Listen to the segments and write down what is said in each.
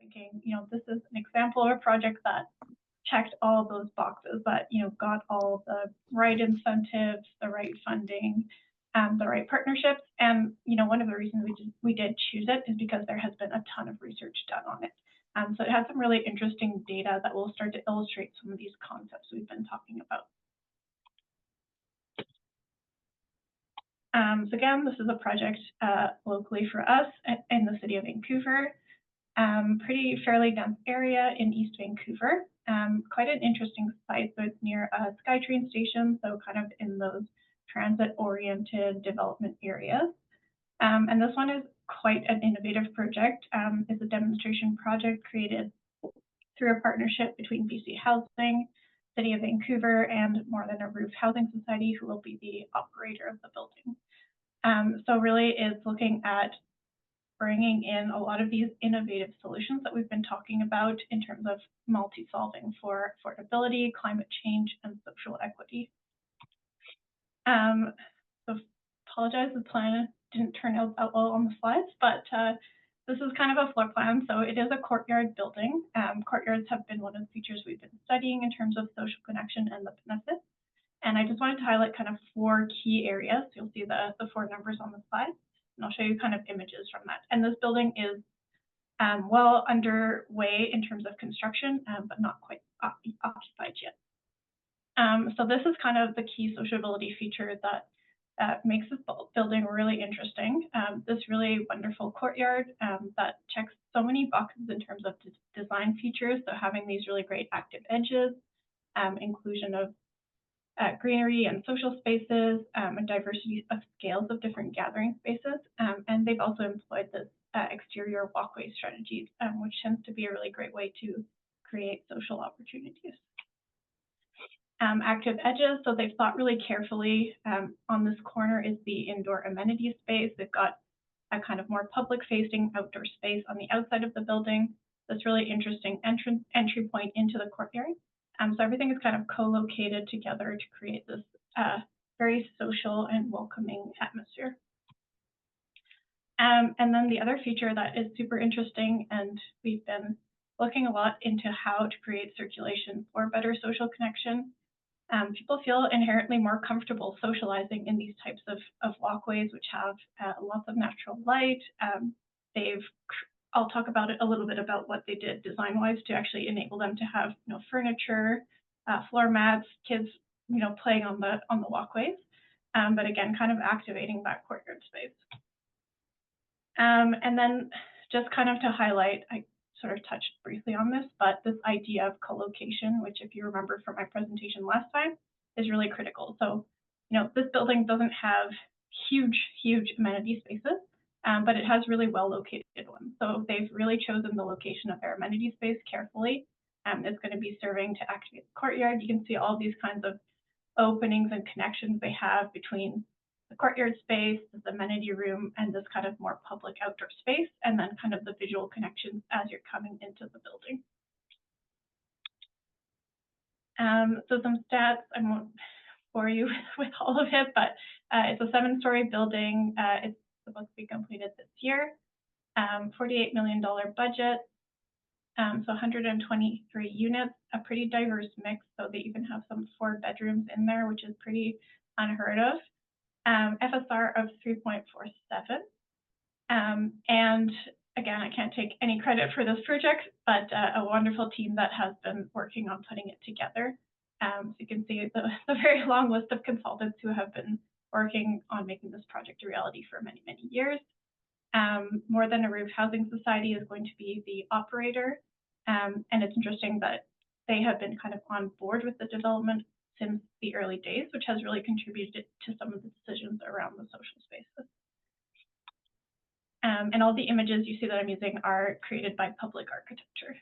thinking, this is an example of a project that checked all of those boxes, that, got all the right incentives, the right funding, the right partnerships. And, one of the reasons we did choose it is because there has been a ton of research done on it. So it has some really interesting data that will start to illustrate some of these concepts we've been talking about. So again, this is a project locally for us in the city of Vancouver. Pretty fairly dense area in East Vancouver. Quite an interesting site. So it's near a SkyTrain station, so kind of in those transit-oriented development areas. And this one is quite an innovative project. It's a demonstration project created through a partnership between BC Housing, City of Vancouver, and More Than a Roof Housing Society, who will be the operator of the building. So really it's looking at bringing in a lot of these innovative solutions that we've been talking about in terms of multi-solving for affordability, climate change, and social equity. So apologize, the plan didn't turn out that well on the slides, but this is kind of a floor plan. So it is a courtyard building. Courtyards have been one of the features we've been studying in terms of social connection and the benefits. And I just wanted to highlight kind of 4 key areas. You'll see the 4 numbers on the slide, and I'll show you kind of images from that. And this building is well underway in terms of construction, but not quite occupied yet. So this is kind of the key sociability feature that makes this building really interesting. This really wonderful courtyard that checks so many boxes in terms of design features. So having these really great active edges, inclusion of greenery and social spaces, a diversity of scales of different gathering spaces. And they've also employed this exterior walkway strategy, which tends to be a really great way to create social opportunities. Active edges, so they've thought really carefully. On this corner is the indoor amenity space. They've got a kind of more public-facing outdoor space on the outside of the building. This really interesting entry point into the courtyard. So everything is kind of co-located together to create this very social and welcoming atmosphere. And then the other feature that is super interesting, and we've been looking a lot into how to create circulation for better social connection. People feel inherently more comfortable socializing in these types of walkways, which have lots of natural light. I'll talk about it a little bit about what they did design-wise to actually enable them to have, furniture, floor mats, kids, playing on the walkways. But again, kind of activating that courtyard space. And then just kind of to highlight, I sort of touched briefly on this, but this idea of co-location, which if you remember from my presentation last time, is really critical. So, this building doesn't have huge amenity spaces. But it has really well located ones. So they've really chosen the location of their amenity space carefully. It's going to be serving to activate the courtyard. You can see all these kinds of openings and connections they have between the courtyard space, this amenity room, and this kind of more public outdoor space, and then kind of the visual connections as you're coming into the building. So some stats, I won't bore you with all of it, but it's a 7-story building. It's supposed to be completed this year. $48 million budget. So 123 units, a pretty diverse mix. So they even have some 4 bedrooms in there, which is pretty unheard of. FSR of 3.47. And again, I can't take any credit for this project, but a wonderful team that has been working on putting it together. So you can see the very long list of consultants who have been working on making this project a reality for many, many years. More Than a Roof Housing Society is going to be the operator. And it's interesting that they have been kind of on board with the development since the early days, which has really contributed to some of the decisions around the social spaces. And all the images you see that I'm using are created by Public Architecture.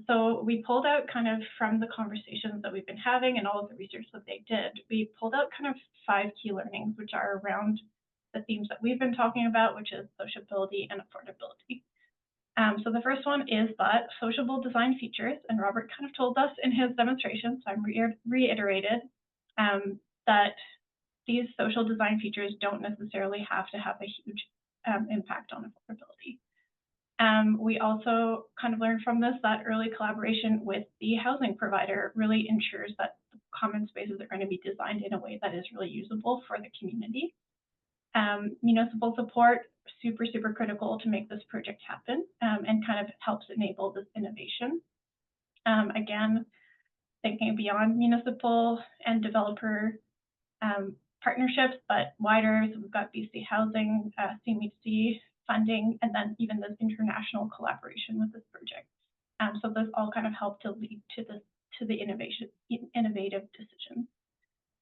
So we pulled out kind of from the conversations that we've been having and all of the research that they did, we pulled out kind of 5 key learnings, which are around the themes that we've been talking about, which is sociability and affordability. So the first one is that sociable design features, and Robert kind of told us in his demonstration, so I'm reiterated, that these social design features don't necessarily have to have a huge impact on affordability. We also kind of learned from this that early collaboration with the housing provider really ensures that the common spaces are going to be designed in a way that is really usable for the community. Municipal support, super critical to make this project happen, and kind of helps enable this innovation. Again, thinking beyond municipal and developer partnerships, but wider. So we've got BC Housing, CMHC funding, and then even this international collaboration with this project. So this all kind of helped to lead to the innovative decisions.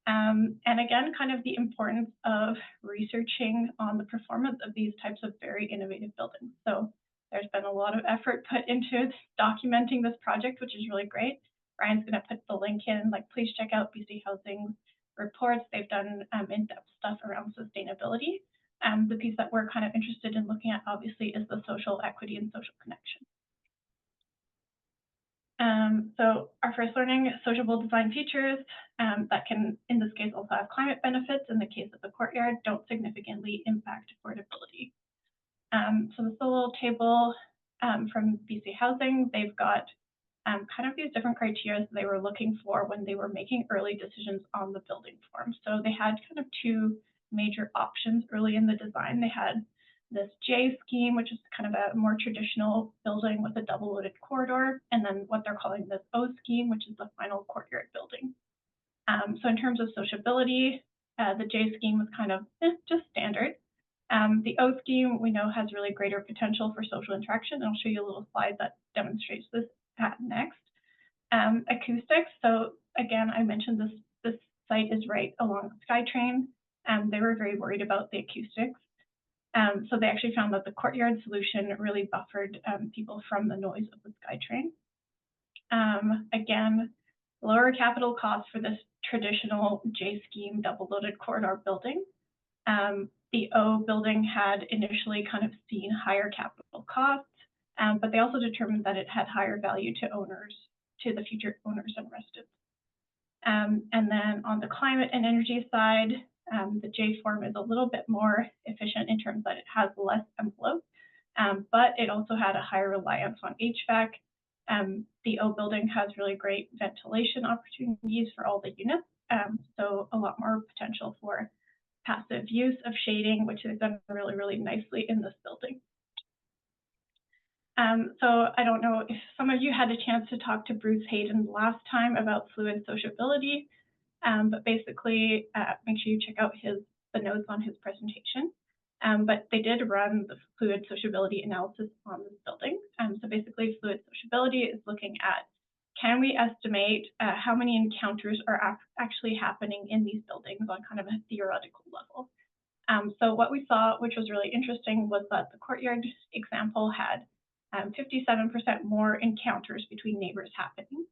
And again, kind of the importance of researching on the performance of these types of very innovative buildings. So there's been a lot of effort put into documenting this project, which is really great. Brian's going to put the link in, like, please check out BC Housing's reports. They've done in-depth stuff around sustainability. The piece that we're kind of interested in looking at, obviously, is the social equity and social connection. So our first learning, sociable design features that can, in this case, also have climate benefits. In the case of the courtyard, don't significantly impact affordability. So this is a little table from BC Housing. They've got kind of these different criteria they were looking for when they were making early decisions on the building form. So they had kind of two major options early in the design. They had this J scheme, which is kind of a more traditional building with a double loaded corridor, and then what they're calling this O scheme, which is the final courtyard building. So in terms of sociability, the J scheme was kind of just standard. The O scheme we know has really greater potential for social interaction, and I'll show you a little slide that demonstrates this next. Acoustics, so again, I mentioned this site is right along SkyTrain, and they were very worried about the acoustics. So they actually found that the courtyard solution really buffered people from the noise of the SkyTrain. Again, lower capital costs for this traditional J scheme double loaded corridor building. The O building had initially kind of seen higher capital costs, but they also determined that it had higher value to owners, to the future owners and residents. And then on the climate and energy side, the J form is a little bit more efficient in terms that it has less envelope, but it also had a higher reliance on HVAC. The O building has really great ventilation opportunities for all the units, so a lot more potential for passive use of shading, which is done really nicely in this building. So I don't know if some of you had a chance to talk to Bruce Hayden last time about fluid sociability, but basically make sure you check out the notes on his presentation. But they did run the fluid sociability analysis on this building. So basically fluid sociability is looking at, can we estimate how many encounters are actually happening in these buildings on kind of a theoretical level? So what we saw, which was really interesting, was that the courtyard example had 57% more encounters between neighbors happening,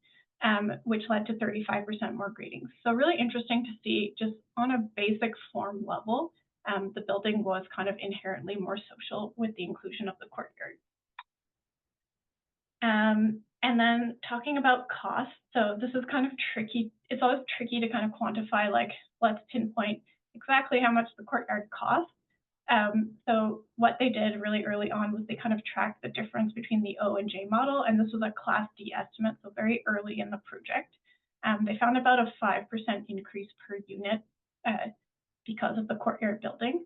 which led to 35% more greetings. So really interesting to see, just on a basic form level, the building was kind of inherently more social with the inclusion of the courtyard. And then talking about cost, so this is kind of tricky. It's always tricky to kind of quantify, like, let's pinpoint exactly how much the courtyard costs. So what they did really early on was they kind of tracked the difference between the O and J model, and this was a Class D estimate, so very early in the project. They found about a 5% increase per unit because of the courtyard building.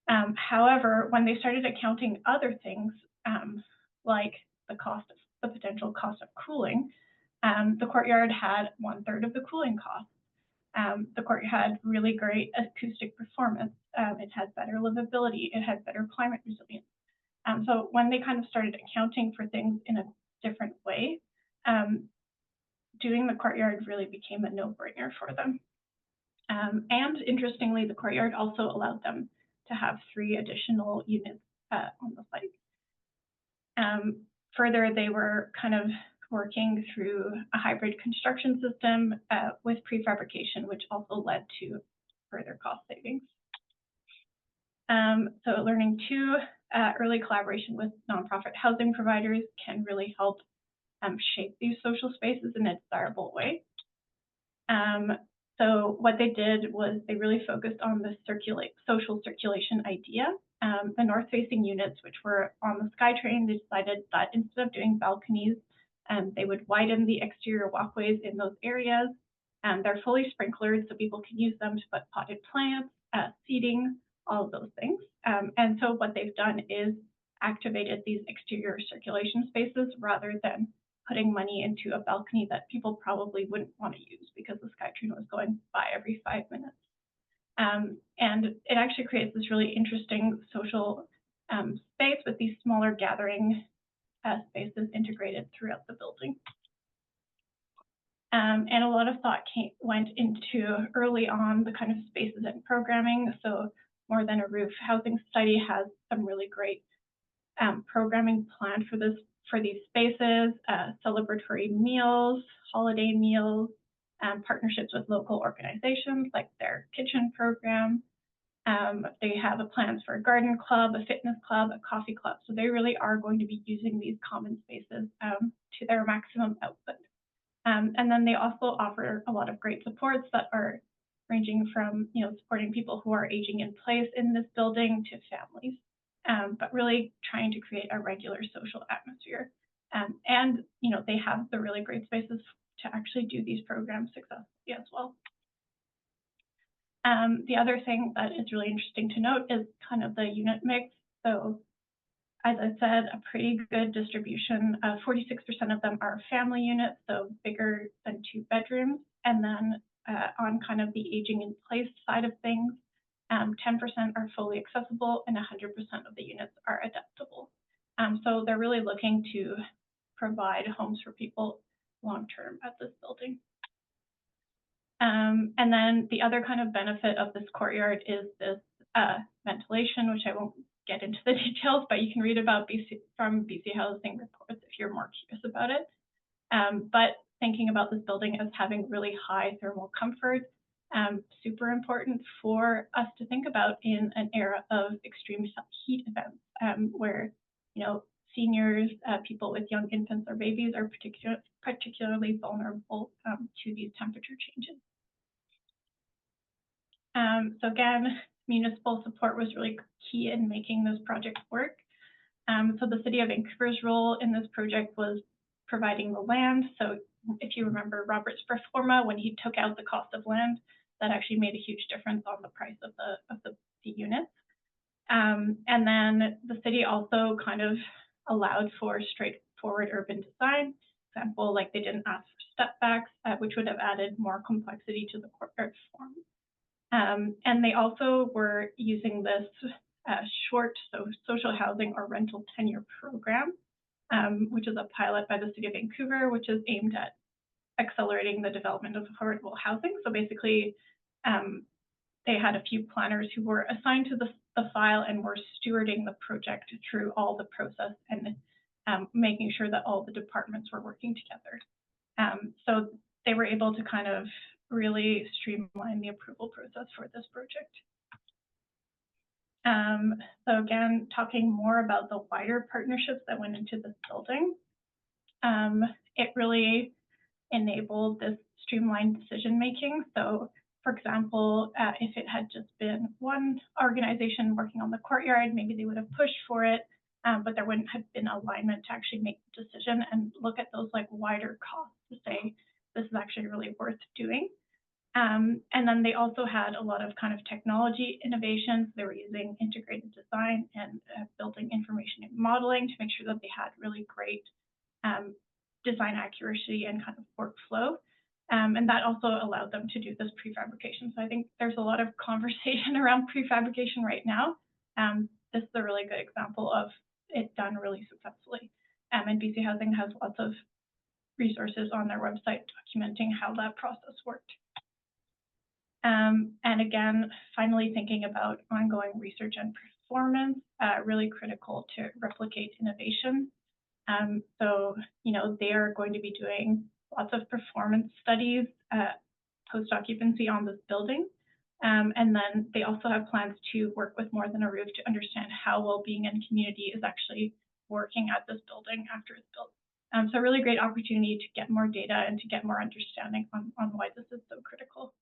However, when they started accounting other things, like the potential cost of cooling, the courtyard had 1/3 of the cooling costs. The courtyard had really great acoustic performance. It had better livability. It had better climate resilience. So when they kind of started accounting for things in a different way, doing the courtyard really became a no-brainer for them. And interestingly, the courtyard also allowed them to have 3 additional units on the site. Further, they were kind of working through a hybrid construction system with prefabrication, which also led to further cost savings. So learning 2, early collaboration with nonprofit housing providers can really help shape these social spaces in a desirable way. So what they did was they really focused on the social circulation idea. The north-facing units, which were on the SkyTrain, they decided that instead of doing balconies, they would widen the exterior walkways in those areas. They're fully sprinklered, so people can use them to put potted plants, seating, all of those things. And so what they've done is activated these exterior circulation spaces rather than putting money into a balcony that people probably wouldn't want to use because the SkyTrain was going by every 5 minutes. And it actually creates this really interesting social space with these smaller gathering spaces integrated throughout the building. And a lot of thought went into early on the kind of spaces and programming. So More Than a Roof Housing Study has some really great programming planned for these spaces, celebratory meals, holiday meals, partnerships with local organizations like their kitchen program. They have plans for a garden club, a fitness club, a coffee club. So they really are going to be using these common spaces to their maximum output. And then they also offer a lot of great supports that are ranging from, supporting people who are aging in place in this building to families, but really trying to create a regular social atmosphere. And, they have the really great spaces to actually do these programs successfully as well. The other thing that is really interesting to note is kind of the unit mix. So as I said, a pretty good distribution. 46% of them are family units, so bigger than 2 bedrooms. And then on kind of the aging in place side of things, 10% are fully accessible and 100% of the units are adaptable. So they're really looking to provide homes for people long-term at this building. And then the other kind of benefit of this courtyard is this ventilation, which I won't get into the details, but you can read about from BC Housing reports if you're more curious about it. But thinking about this building as having really high thermal comfort, super important for us to think about in an era of extreme heat events, where seniors, people with young infants or babies are particularly vulnerable to these temperature changes. So again, municipal support was really key in making this project work. So the City of Vancouver's role in this project was providing the land. So if you remember Robert's performa, when he took out the cost of land, that actually made a huge difference on the price of the units. And then the city also kind of allowed for straightforward urban design. For example, like they didn't ask for step backs, which would have added more complexity to the courtyard form. And they also were using this social housing or rental tenure program, which is a pilot by the City of Vancouver, which is aimed at accelerating the development of affordable housing. So basically, they had a few planners who were assigned to the file and were stewarding the project through all the process and making sure that all the departments were working together. So they were able to kind of really streamline the approval process for this project. So again, talking more about the wider partnerships that went into this building, it really enabled this streamlined decision making. So for example, if it had just been one organization working on the courtyard, maybe they would have pushed for it, but there wouldn't have been alignment to actually make the decision and look at those like wider costs to say, this is actually really worth doing. And then they also had a lot of kind of technology innovations. They were using integrated design and building information and modeling to make sure that they had really great design accuracy and kind of workflow. And that also allowed them to do this prefabrication. So I think there's a lot of conversation around prefabrication right now. This is a really good example of it done really successfully. And BC Housing has lots of resources on their website documenting how that process worked. And again, finally thinking about ongoing research and performance, really critical to replicate innovation. So, they are going to be doing lots of performance studies post-occupancy on this building. And then they also have plans to work with More Than a Roof to understand how well-being and community is actually working at this building after it's built. So a really great opportunity to get more data and to get more understanding on why this is so critical.